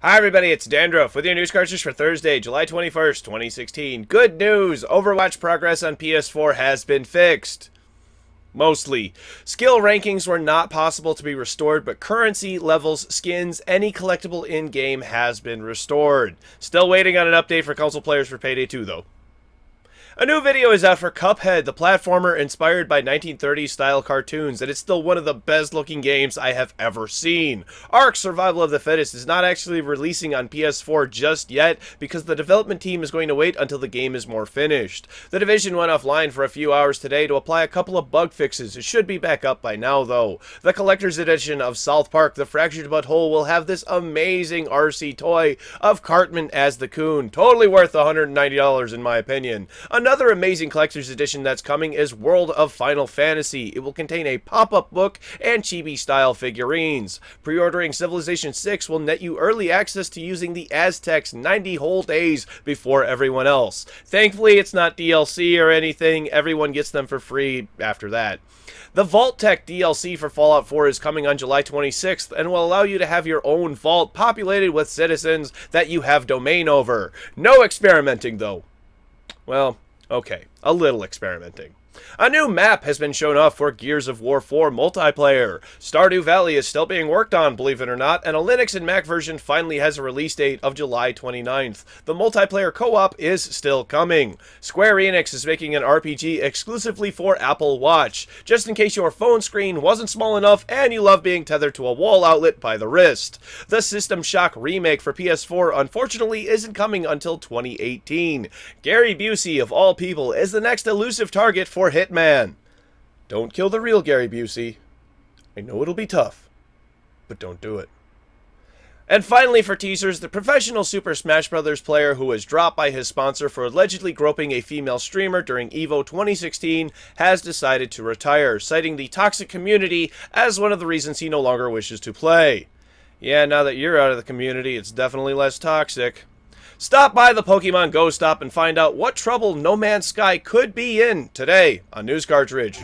Hi everybody, it's Dandruff with your news cartridge for Thursday, July 21st, 2016. Good news! Overwatch progress on PS4 has been fixed. Mostly. Skill rankings were not possible to be restored, but currency, levels, skins, any collectible in-game has been restored. Still waiting on an update for console players for Payday 2 though. A new video is out for Cuphead, the platformer inspired by 1930s style cartoons, and it's still one of the best looking games I have ever seen. Ark Survival of the Fittest is not actually releasing on PS4 just yet because the development team is going to wait until the game is more finished. The Division went offline for a few hours today to apply a couple of bug fixes. It should be back up by now though. The collector's edition of South Park The Fractured Butthole will have this amazing RC toy of Cartman as the Coon. Totally worth $190 in my opinion. Another amazing collector's edition that's coming is World of Final Fantasy. It will contain a pop-up book and chibi-style figurines. Pre-ordering Civilization 6 will net you early access to using the Aztecs 90 whole days before everyone else. Thankfully, it's not DLC or anything. Everyone gets them for free after that. The Vault Tech DLC for Fallout 4 is coming on July 26th and will allow you to have your own vault populated with citizens that you have domain over. No experimenting, though. Well, okay, a little experimenting. A new map has been shown off for Gears of War 4 multiplayer. Stardew Valley is still being worked on, believe it or not, and a Linux and Mac version finally has a release date of July 29th. The multiplayer co-op is still coming. Square Enix is making an RPG exclusively for Apple Watch, just in case your phone screen wasn't small enough and you love being tethered to a wall outlet by the wrist. The System Shock remake for PS4 unfortunately isn't coming until 2018. Gary Busey, of all people, is the next elusive target for Hitman. Don't kill the real Gary Busey. I know it'll be tough, but don't do it. And finally for teasers, the professional Super Smash Bros. Player who was dropped by his sponsor for allegedly groping a female streamer during EVO 2016 has decided to retire, citing the toxic community as one of the reasons he no longer wishes to play. Yeah, now that you're out of the community, it's definitely less toxic. Stop by the Pokemon Go Stop and find out what trouble No Man's Sky could be in today on News Cartridge.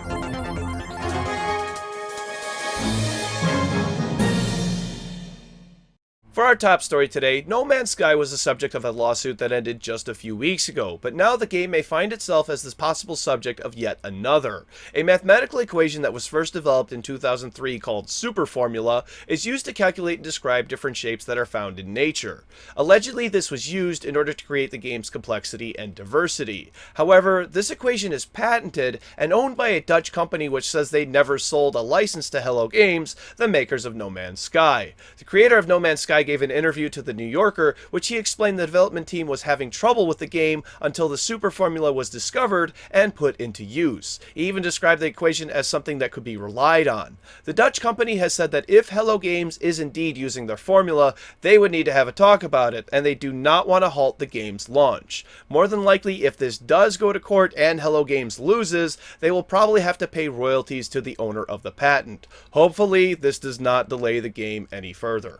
For our top story today, No Man's Sky was the subject of a lawsuit that ended just a few weeks ago, but now the game may find itself as the possible subject of yet another. A mathematical equation that was first developed in 2003 called Superformula is used to calculate and describe different shapes that are found in nature. Allegedly, this was used in order to create the game's complexity and diversity. However, this equation is patented and owned by a Dutch company which says they never sold a license to Hello Games, the makers of No Man's Sky. The creator of No Man's Sky gave an interview to the New Yorker, which he explained the development team was having trouble with the game until the Superformula was discovered and put into use. He even described the equation as something that could be relied on. The Dutch company has said that if Hello Games is indeed using their formula, they would need to have a talk about it, and they do not want to halt the game's launch. More than likely, if this does go to court and Hello Games loses, they will probably have to pay royalties to the owner of the patent. Hopefully, this does not delay the game any further.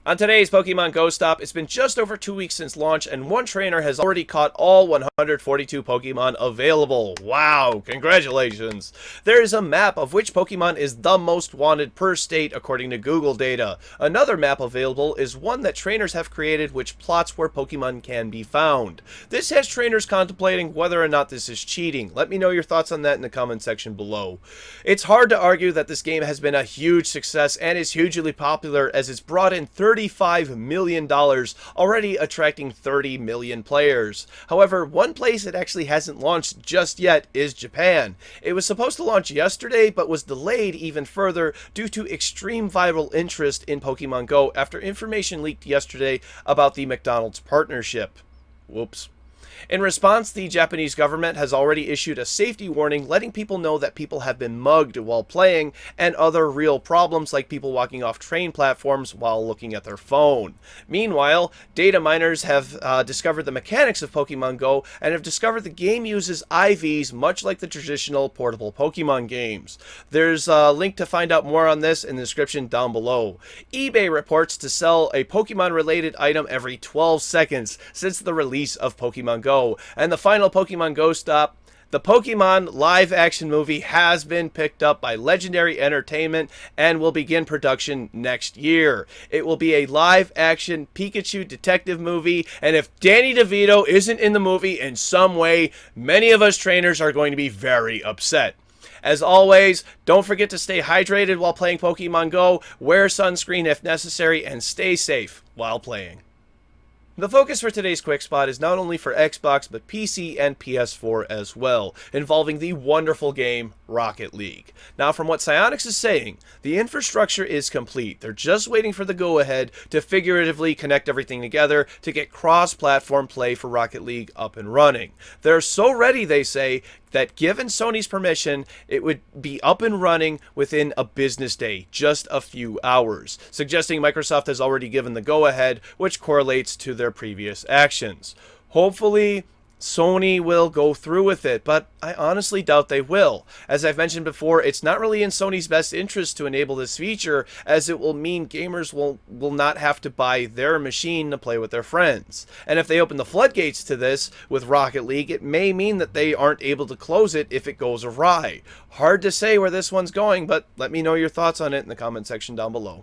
On today's Pokemon Go Stop, it's been just over 2 weeks since launch, and one trainer has already caught all 142 Pokemon available. Wow, congratulations! There is a map of which Pokemon is the most wanted per state according to Google data. Another map available is one that trainers have created which plots where Pokemon can be found. This has trainers contemplating whether or not this is cheating. Let me know your thoughts on that in the comment section below. It's hard to argue that this game has been a huge success and is hugely popular as it's brought in $35 million, already attracting 30 million players. However, one place it actually hasn't launched just yet is Japan. It was supposed to launch yesterday, but was delayed even further due to extreme viral interest in Pokemon Go after information leaked yesterday about the McDonald's partnership. Whoops. In response, the Japanese government has already issued a safety warning letting people know that people have been mugged while playing and other real problems like people walking off train platforms while looking at their phone. Meanwhile, data miners have discovered the mechanics of Pokemon Go and have discovered the game uses IVs much like the traditional portable Pokemon games. There's a link to find out more on this in the description down below. eBay reports to sell a Pokemon related item every 12 seconds since the release of Pokemon Go. And the final Pokemon Go Stop, The Pokemon live-action movie has been picked up by Legendary Entertainment and will begin production next year. It will be a live-action Pikachu detective movie, and if Danny DeVito isn't in the movie in some way, many of us trainers are going to be very upset. As always, don't forget to stay hydrated while playing Pokemon Go, wear sunscreen if necessary, and stay safe while playing. The focus for today's Quick Spot is not only for Xbox, but PC and PS4 as well, involving the wonderful game Rocket League. Now, from what Psyonix is saying, the infrastructure is complete. They're just waiting for the go-ahead to figuratively connect everything together to get cross-platform play for Rocket League up and running. They're so ready, they say, that given Sony's permission, it would be up and running within a business day, just a few hours, suggesting Microsoft has already given the go-ahead, which correlates to their previous actions. Hopefully, Sony will go through with it, but I honestly doubt they will. As I've mentioned before, it's not really in Sony's best interest to enable this feature, as it will mean gamers will not have to buy their machine to play with their friends. And if they open the floodgates to this with Rocket League, it may mean that they aren't able to close it if it goes awry. Hard to say where this one's going, but let me know your thoughts on it in the comment section down below.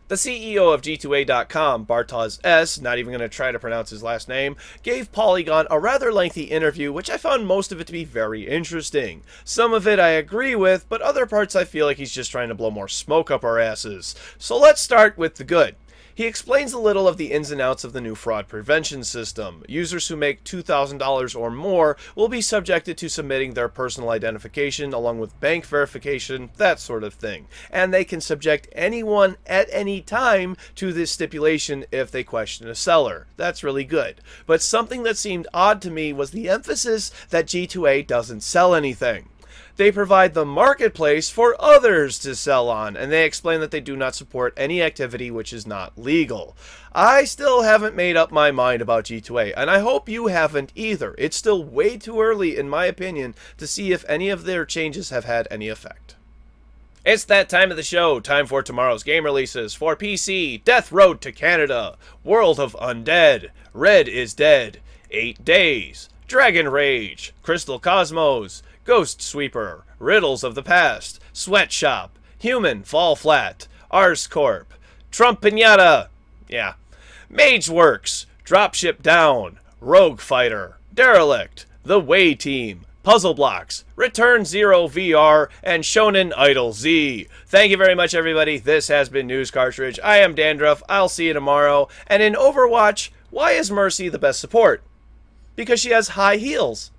The CEO of G2A.com, Bartosz S., not even going to try to pronounce his last name, gave Polygon a rather lengthy interview, which I found most of it to be very interesting. Some of it I agree with, but other parts I feel like he's just trying to blow more smoke up our asses. So let's start with the good. He explains a little of the ins and outs of the new fraud prevention system. Users who make $2,000 or more will be subjected to submitting their personal identification along with bank verification, that sort of thing. And they can subject anyone at any time to this stipulation if they question a seller. That's really good. But something that seemed odd to me was the emphasis that G2A doesn't sell anything. They provide the marketplace for others to sell on, and they explain that they do not support any activity which is not legal. I still haven't made up my mind about G2A, and I hope you haven't either. It's still way too early, in my opinion, to see if any of their changes have had any effect. It's that time of the show, time for tomorrow's game releases. For PC, Death Road to Canada, World of Undead, Red is Dead, 8 Days, Dragon Rage, Crystal Cosmos, Ghost Sweeper, Riddles of the Past, Sweatshop, Human Fall Flat, Ars Corp, Trump Pinata, Mageworks, Dropship Down, Rogue Fighter, Derelict, The Way Team, Puzzle Blocks, Return Zero VR, and Shonen Idol Z. Thank you very much, everybody. This has been News Cartridge. I am Dandruff. I'll see you tomorrow. And in Overwatch, why is Mercy the best support? Because she has high heels.